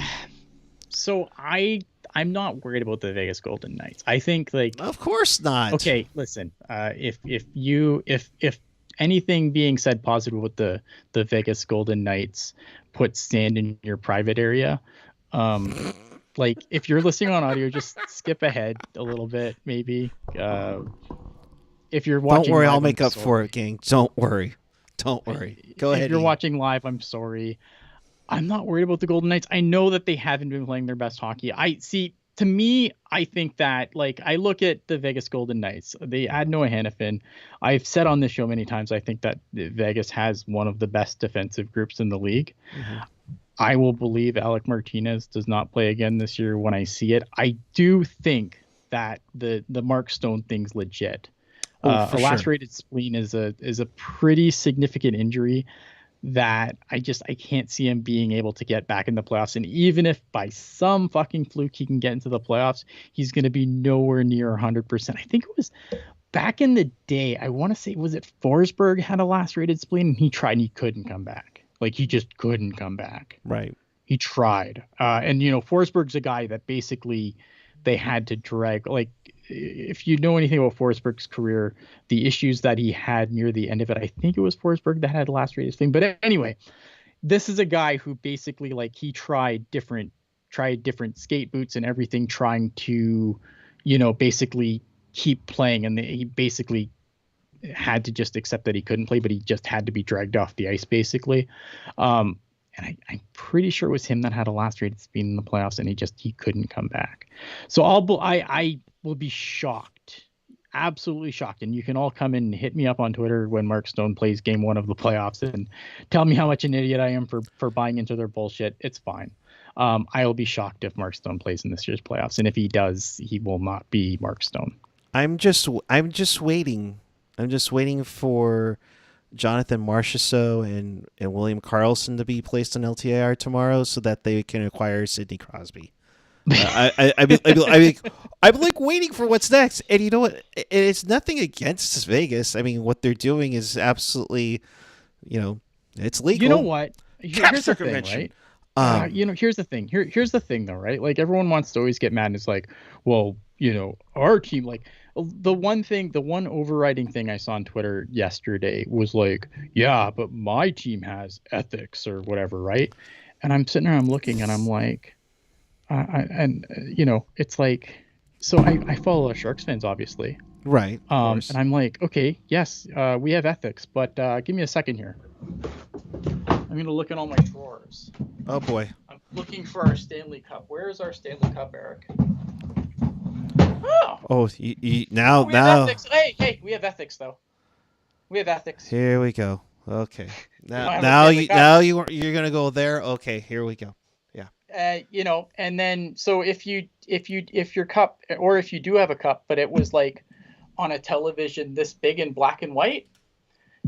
So I'm not worried about the Vegas Golden Knights. I think of course not. Okay, listen. If anything being said positive with the Vegas Golden Knights puts sand in your private area, like if you're listening on audio, just skip ahead a little bit, maybe. If you're watching, don't worry, live, I'll make up for it, gang. Don't worry. Go ahead. If you're watching live, I'm sorry. I'm not worried about the Golden Knights. I know that they haven't been playing their best hockey. To me, I think that I look at the Vegas Golden Knights. They add Noah Hannafin. I've said on this show many times, I think that Vegas has one of the best defensive groups in the league. Mm-hmm. I will believe Alec Martinez does not play again this year when I see it. I do think that the Mark Stone thing's legit. A lacerated spleen is a pretty significant injury that I can't see him being able to get back in the playoffs. And even if by some fucking fluke he can get into the playoffs, he's going to be nowhere near 100%. I think it was back in the day. I want to say, was it Forsberg had a lacerated spleen and he tried and he couldn't come back. He just couldn't come back. Right. He tried. And Forsberg's a guy that basically they had to drag, if you know anything about Forsberg's career, the issues that he had near the end of it, I think it was Forsberg that had a lacerated thing. But anyway, this is a guy who basically he tried different skate boots and everything, trying to, basically keep playing. And he basically had to just accept that he couldn't play, but he just had to be dragged off the ice basically. And I'm pretty sure it was him that had a lacerated spleen in the playoffs, and he couldn't come back. So I will be shocked, absolutely shocked. And you can all come in and hit me up on Twitter when Mark Stone plays game 1 of the playoffs and tell me how much an idiot I am for buying into their bullshit. It's fine. I will be shocked if Mark Stone plays in this year's playoffs. And if he does, he will not be Mark Stone. I'm just waiting. I'm just waiting for Jonathan Marchessault and William Karlsson to be placed on LTIR tomorrow so that they can acquire Sidney Crosby. I'm like waiting for what's next. And you know what? It's nothing against Vegas. I mean, what they're doing is absolutely, it's legal. You know what? Cap Here's the thing, circumvention. right? Here's the thing. Here's the thing, though, right? Like everyone wants to always get mad, and it's like, well, our team, like the one overriding thing I saw on Twitter yesterday was like, yeah, but my team has ethics or whatever, right? And I'm sitting there, I'm looking, and I'm like, it's like, so I follow a lot of Sharks fans, obviously, right? And I'm like, okay, yes, we have ethics, but give me a second here. I'm gonna look in all my drawers. Oh boy. I'm looking for our Stanley Cup. Where is our Stanley Cup, Erik? Oh, now. Ethics. Hey, we have ethics though. We have ethics. Here we go. Okay. Now you're gonna go there. Okay, here we go. Yeah. And then so if your cup, or if you do have a cup, but it was like on a television this big in black and white,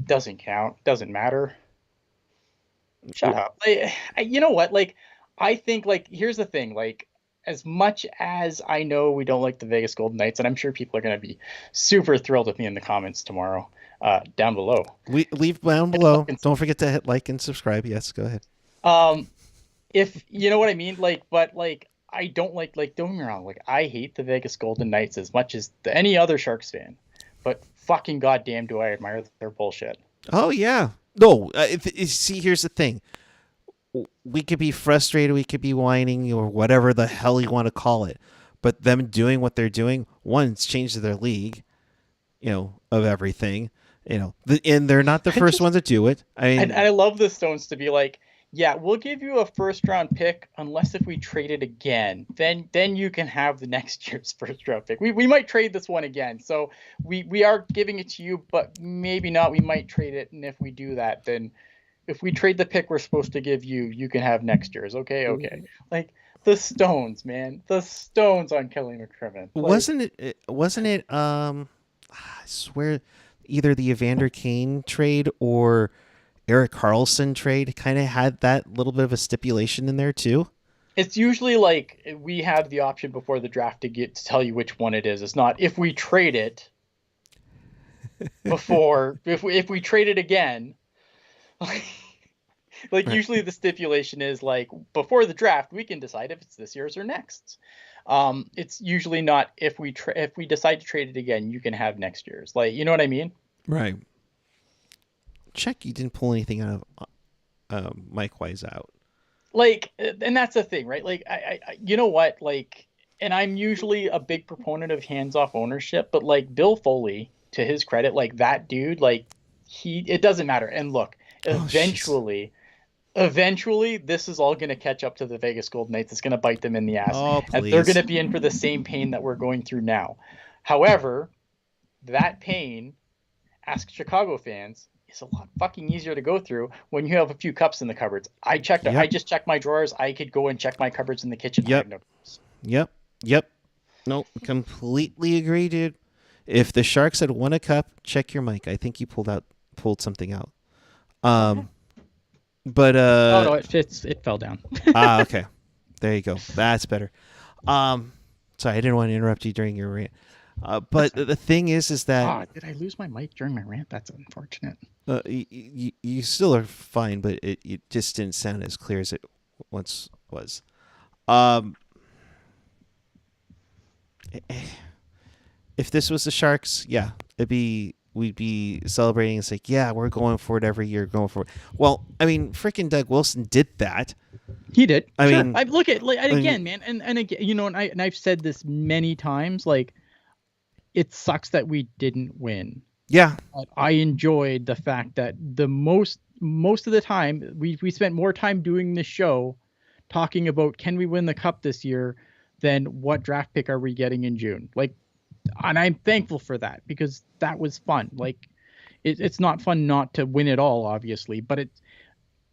doesn't count. Doesn't matter. Shut up. Like, you know what? Like, I think, like, here's the thing. Like, as much as I know we don't like the Vegas Golden Knights, and I'm sure people are going to be super thrilled with me in the comments tomorrow, down below. Leave down below. Don't forget to hit like and subscribe. Yes, go ahead. If you know what I mean, like, but like, I don't like, don't get me wrong. Like, I hate the Vegas Golden Knights as much as any other Sharks fan, but fucking goddamn do I admire their bullshit. Oh yeah. No, see, here's the thing. We could be frustrated, we could be whining, or whatever the hell you want to call it. But them doing what they're doing, one, it's changed their league, of everything. And they're not the first one to do it. I love the Stones to be like, yeah, we'll give you a first-round pick unless if we trade it again. Then you can have the next year's first-round pick. We might trade this one again. So we are giving it to you, but maybe not. We might trade it, and if we do that, then if we trade the pick we're supposed to give you, you can have next year's. Okay. Like the Stones, man. The Stones on Kelly McCrimmon. Like, wasn't it I swear either the Evander Kane trade or Erik Karlsson trade kind of had that little bit of a stipulation in there too? It's usually like we have the option before the draft to tell you which one it is. It's not if we trade it before, if we trade it again. Like right. Usually the stipulation is like before the draft we can decide if it's this year's or next. It's usually not if we decide to trade it again, you can have next year's. Like, you know what I mean? Right. Check you didn't pull anything out of Mike Wise out. Like, and that's the thing, right? Like, I you know what? Like, and I'm usually a big proponent of hands-off ownership, but like Bill Foley, to his credit, like that dude, like it doesn't matter. And look, eventually, this is all going to catch up to the Vegas Golden Knights. It's going to bite them in the ass. Oh, please. And they're going to be in for the same pain that we're going through now. However, that pain, ask Chicago fans, is a lot fucking easier to go through when you have a few cups in the cupboards. I just checked my drawers. I could go and check my cupboards in the kitchen. Yep. No, completely agree, dude. If the Sharks had won a cup, check your mic. I think you pulled something out. But no, it fell down. Okay. There you go. That's better. Sorry, I didn't want to interrupt you during your rant. But the thing is that did I lose my mic during my rant? That's unfortunate. You still are fine, but it just didn't sound as clear as it once was. If this was the Sharks, yeah, we'd be celebrating. It's like, yeah, we're going for it every year, going for it. Well, I mean, freaking Doug Wilson did that. He did. I mean, I look at again, man, and again, and I've said this many times, like, it sucks that we didn't win. Yeah. But I enjoyed the fact that the most of the time we spent more time doing this show talking about can we win the cup this year than what draft pick are we getting in June. Like, and I'm thankful for that because that was fun. Like, it's not fun not to win it all, obviously, but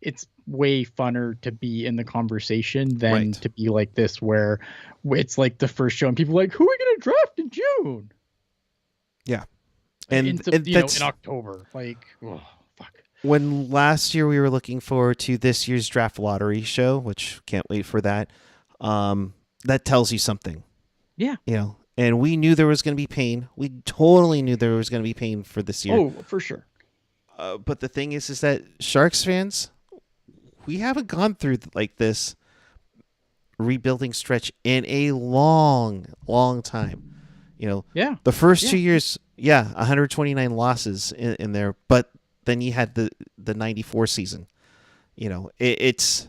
it's way funner to be in the conversation than to be like this where it's like the first show and people are like, who are we going to draft in June? Yeah. And in October, like, oh, fuck. when last year we were looking forward to this year's draft lottery show, which can't wait for that. That tells you something. Yeah. And we knew there was going to be pain. We totally knew there was going to be pain for this year. Oh, for sure. But the thing is that Sharks fans, we haven't gone through like this rebuilding stretch in a long, long time. Yeah. The first 2 years, 129 losses in there, but then you had the 94 season. It's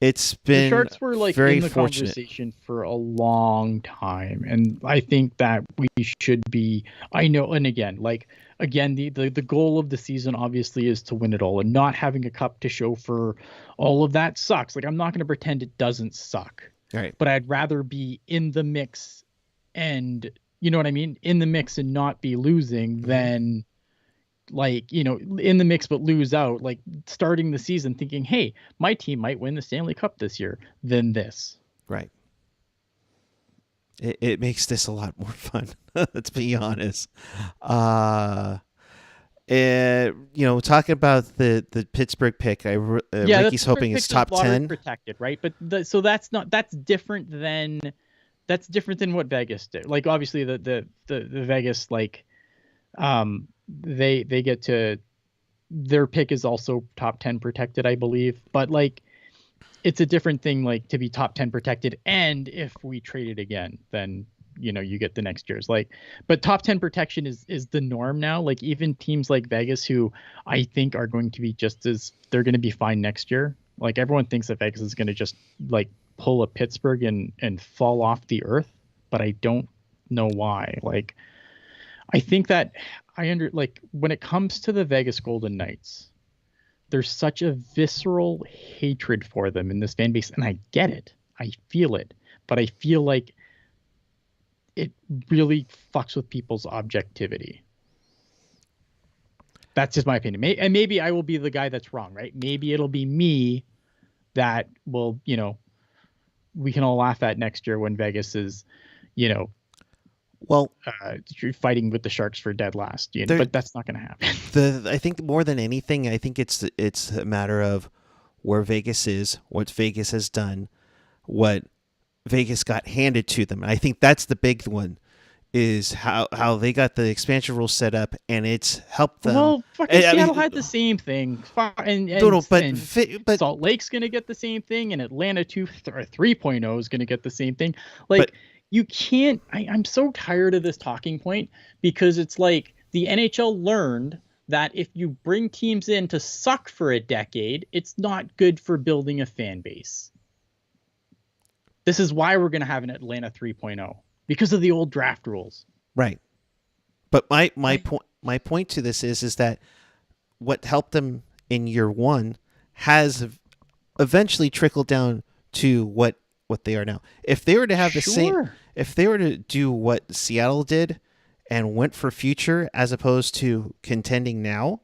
been the Sharks were like very in the fortunate. conversation for a long time, and I think that we should be. I know, and again, the goal of the season obviously is to win it all, and not having a cup to show for all of that sucks. Like, I'm not going to pretend it doesn't suck, Right? but I'd rather be in the mix, and you know what I mean, in the mix and not be losing than in the mix but lose out, like starting the season thinking, hey, my team might win the Stanley Cup this year, than this. Right. It makes this a lot more fun. Let's be honest. Talking about the Pittsburgh pick, Ricky's hoping it's top 10 protected, right? But that's different than what Vegas did. Like, obviously the Vegas, like, they get to, their pick is also top 10 protected, I believe, but like it's a different thing, like to be top 10 protected, and if we trade it again, then you get the next year's, like, but top 10 protection is the norm now. Like, even teams like Vegas, who I think are going to be they're going to be fine next year. Like, everyone thinks that Vegas is going to just like pull a Pittsburgh and fall off the earth, but I don't know why. Like, I think that when it comes to the Vegas Golden Knights, there's such a visceral hatred for them in this fan base, and I get it. I feel it, but I feel like it really fucks with people's objectivity. That's just my opinion. And maybe I will be the guy that's wrong, right? Maybe it'll be me that will, we can all laugh at next year when Vegas is, fighting with the Sharks for dead last, but that's not going to happen. I think more than anything, I think it's a matter of where Vegas is, what Vegas has done, what Vegas got handed to them. And I think that's the big one, is how they got the expansion rules set up, and it's helped them. Well, fucking Seattle had the same thing, but Salt Lake's going to get the same thing, and Atlanta 3.0 is going to get the same thing. You can't. I'm so tired of this talking point, because it's like the NHL learned that if you bring teams in to suck for a decade, it's not good for building a fan base. This is why we're going to have an Atlanta 3.0, because of the old draft rules. Right. But my point to this is that what helped them in year one has eventually trickled down to what they are now. If they were to have the same, if they were to do what Seattle did and went for future as opposed to contending now,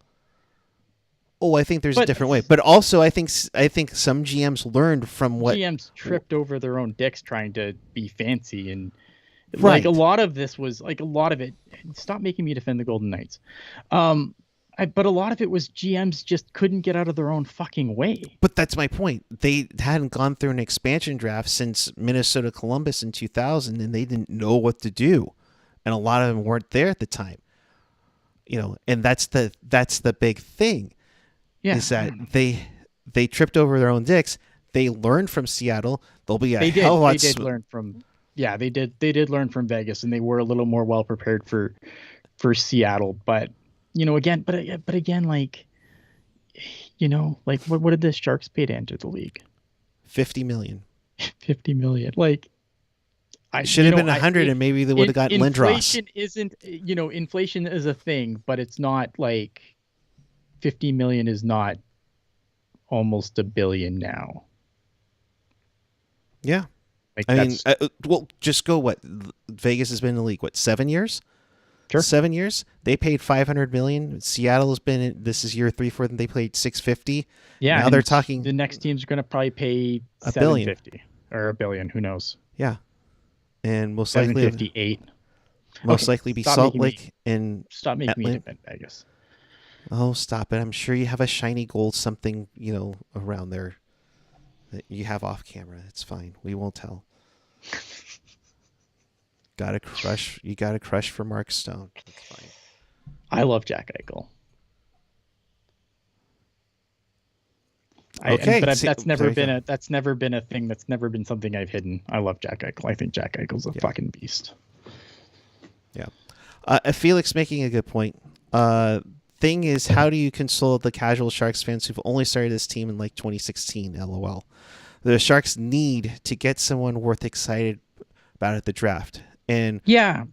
I think there's a different way. But also, I think some GMs learned from what GMs tripped over their own dicks trying to be fancy, and right. Like, a lot of this was like, a lot of it. Stop making me defend the Golden Knights. But a lot of it was GMs just couldn't get out of their own fucking way. But that's my point. They hadn't gone through an expansion draft since Minnesota Columbus in 2000, and they didn't know what to do. And a lot of them weren't there at the time. And that's the big thing. Yeah. Is that they tripped over their own dicks. They learned from Seattle. They did learn from Vegas, and they were a little more well prepared for Seattle, but again, like, what did the Sharks pay to enter the league? $50 million. 50 million. Like, I should have been 100, and maybe they would have gotten Lindros. Inflation is a thing, but it's not like 50 million is not almost $1 billion now. Yeah. Just go what Vegas has been in the league, 7 years? Sure. 7 years. They paid $500 million. Seattle has been this is year 3 for them. They paid $650. Yeah. Now they're talking. The next team's going to probably pay $1 billion or $1 billion. Who knows? Yeah. And most likely 758. Most likely be Salt Lake and stop making me defend Vegas. Oh, stop it. I'm sure you have a shiny gold something, around there that you have off camera. It's fine. We won't tell. You got a crush for Mark Stone. It's fine. I love Jack Eichel. Okay. That's never been a thing. That's never been something I've hidden. I love Jack Eichel. I think Jack Eichel's a fucking beast. Yeah. Felix making a good point. Thing is, how do you console the casual Sharks fans who've only started this team in like 2016? LOL. The Sharks need to get someone worth excited about at the draft. And yeah,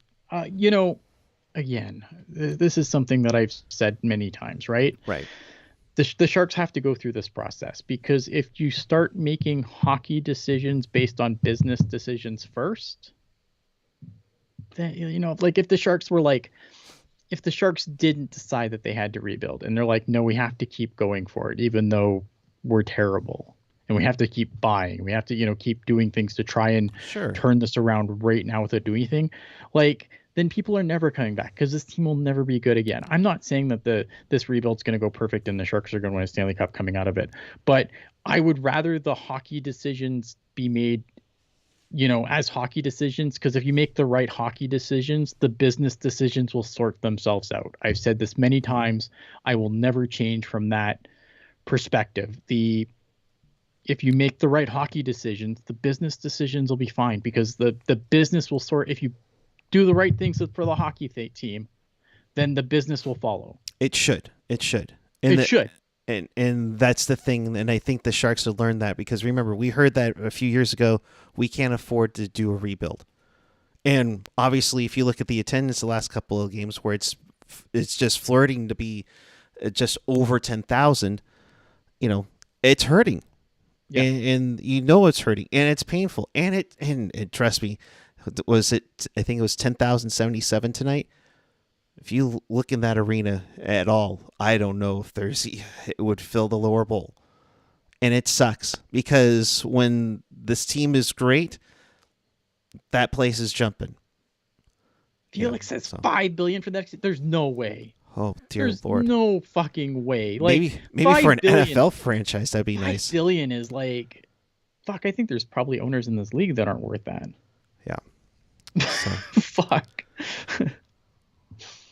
again, this is something that I've said many times, right? Right. The Sharks have to go through this process, because if you start making hockey decisions based on business decisions first, then, like if the Sharks didn't decide that they had to rebuild and they're like, no, we have to keep going for it, even though we're terrible, and we have to keep buying, we have to, keep doing things to try and turn this around right now without doing anything, like, then people are never coming back, because this team will never be good again. I'm not saying that this rebuild's going to go perfect and the Sharks are going to win a Stanley Cup coming out of it, but I would rather the hockey decisions be made, as hockey decisions, because if you make the right hockey decisions, the business decisions will sort themselves out. I've said this many times. I will never change from that perspective. If you make the right hockey decisions, the business decisions will be fine, because the business will sort. If you do the right things for the hockey team, then the business will follow. It should. Should. And that's the thing, and I think the Sharks have learned that, because remember, we heard that a few years ago, we can't afford to do a rebuild. And obviously, if you look at the attendance the last couple of games where it's just flirting to be just over 10,000, it's hurting. Yeah. And it's hurting, and it's painful, and trust me, I think it was 10,077 tonight. If you look in that arena at all, I don't know if it would fill the lower bowl. And it sucks, because when this team is great, that place is jumping. Felix says $5 billion for that. There's no way. Oh, dear There's Lord. No fucking way. Like, maybe for an NFL franchise, that'd be nice. $5 billion is like, fuck, I think there's probably owners in this league that aren't worth that. Yeah. So. Fuck.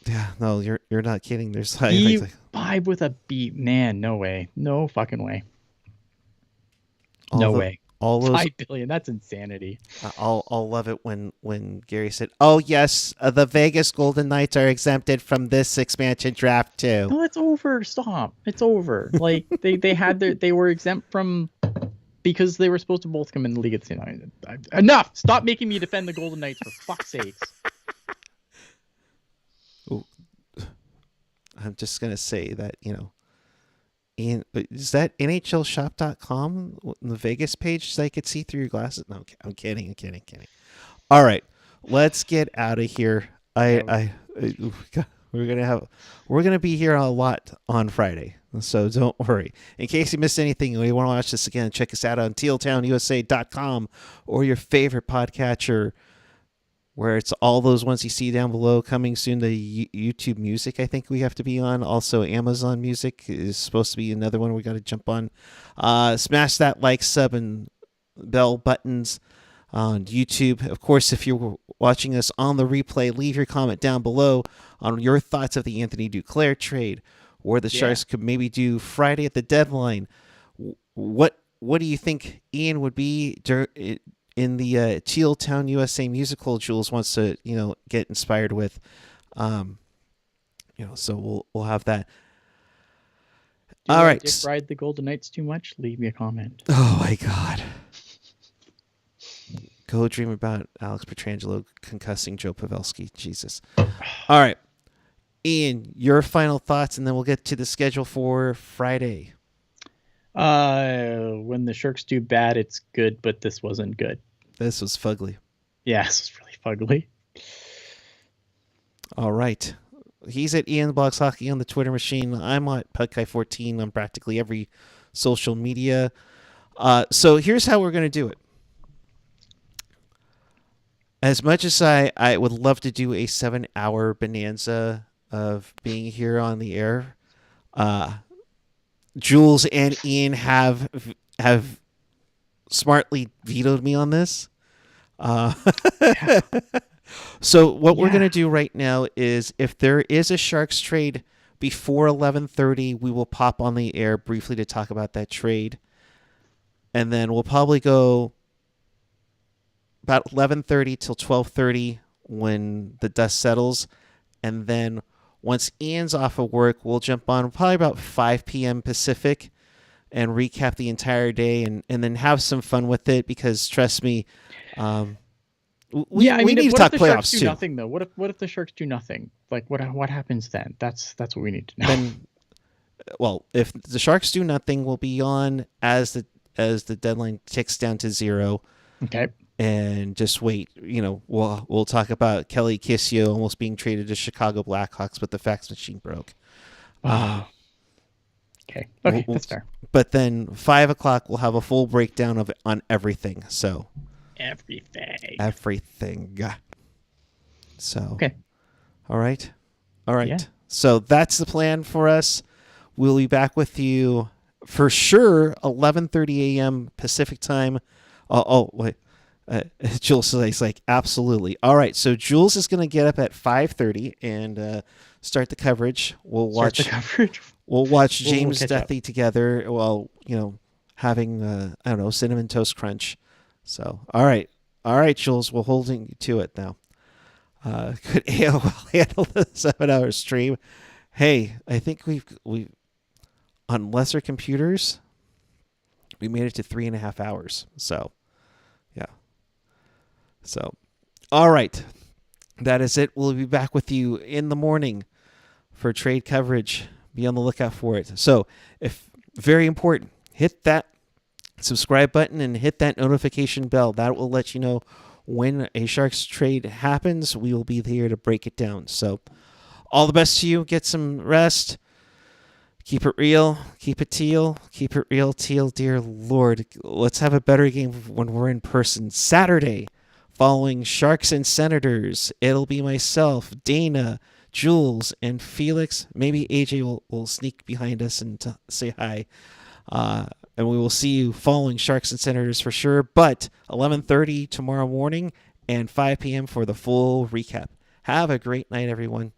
Yeah, no, you're not kidding. There's B5 with a B. Man, no way. No fucking way. No way. All those $5 billion. That's insanity. I'll love it when Gary said, "Oh yes, the Vegas Golden Knights are exempted from this expansion draft too." No, it's over. Stop. It's over. Like they were exempt from, because they were supposed to both come in the league at the same time. Enough. Stop making me defend the Golden Knights, for fuck's sakes. I'm just gonna say that, is that NHLshop.com, the Vegas page, so I could see through your glasses? No, I'm kidding. All right, let's get out of here. We're gonna be here a lot on Friday, so don't worry. In case you missed anything and you want to watch this again, check us out on tealtownusa.com or your favorite podcatcher, where it's all those ones you see down below. Coming soon to YouTube Music, I think we have to be on. Also, Amazon Music is supposed to be another one we got to jump on. Smash that like, sub, and bell buttons on YouTube. Of course, if you're watching us on the replay, leave your comment down below on your thoughts of the Anthony Duclair trade, or the Sharks could maybe do Friday at the deadline. What do you think Ian would be in the Teal Town USA musical Jules wants to, get inspired with? So we'll have that. All right. If you ride the Golden Knights too much, leave me a comment. Oh my God. Go dream about Alex Pietrangelo concussing Joe Pavelski. Jesus. All right. Ian, your final thoughts, and then we'll get to the schedule for Friday. When the Sharks do bad, it's good, but this wasn't good. This was fugly. Yeah, this was really fugly. All right. He's at Ian Blogs Hockey on the Twitter machine. I'm at PudGuy14 on practically every social media. So here's how we're going to do it. As much as I would love to do a 7-hour bonanza of being here on the air, Jules and Ian have smartly vetoed me on this. Yeah. So what we're Yeah. going to do right now is, if there is a Sharks trade before 11:30, we will pop on the air briefly to talk about that trade. And then we'll probably go about 11:30 till 12:30 when the dust settles. And then once Ian's off of work, we'll jump on probably about 5 p.m. Pacific and recap the entire day, and then have some fun with it, because trust me, we need to what talk if the Sharks playoffs do too. nothing though? What if the Sharks do nothing? Like what happens then? That's what we need to know. Then, well, if the Sharks do nothing, we'll be on as the deadline ticks down to 0. Okay. And just wait. We'll talk about Kelly Kissio almost being traded to Chicago Blackhawks, but the fax machine broke. Okay, we'll- that's fair. But then 5 o'clock, we'll have a full breakdown on everything. So everything. So Okay. All right. Yeah. So that's the plan for us. We'll be back with you for sure 11:30 a.m. Pacific time. Wait. Jules is like, absolutely. All right. So Jules is going to get up at 5:30 and start the coverage. We'll watch the coverage. We'll watch We'll James catch up. Duthie together while having I don't know, cinnamon toast crunch. So all right, Jules, we're holding you to it now. Could AOL handle the 7-hour stream? Hey, I think we've on lesser computers, we made it to 3.5 hours. So yeah. So all right, that is it. We'll be back with you in the morning for trade coverage. Be on the lookout for it. So, if very important, hit that subscribe button and hit that notification bell. That will let you know when a Sharks trade happens. We will be here to break it down. So, all the best to you. Get some rest. Keep it real. Keep it Teal. Keep it real, Teal. Dear Lord, let's have a better game when we're in person. Saturday, following Sharks and Senators. It'll be myself, Dana, Jules, and Felix. Maybe AJ will sneak behind us and say hi. And we will see you following Sharks and Senators for sure. But 11:30 tomorrow morning and 5 p.m. for the full recap. Have a great night, everyone.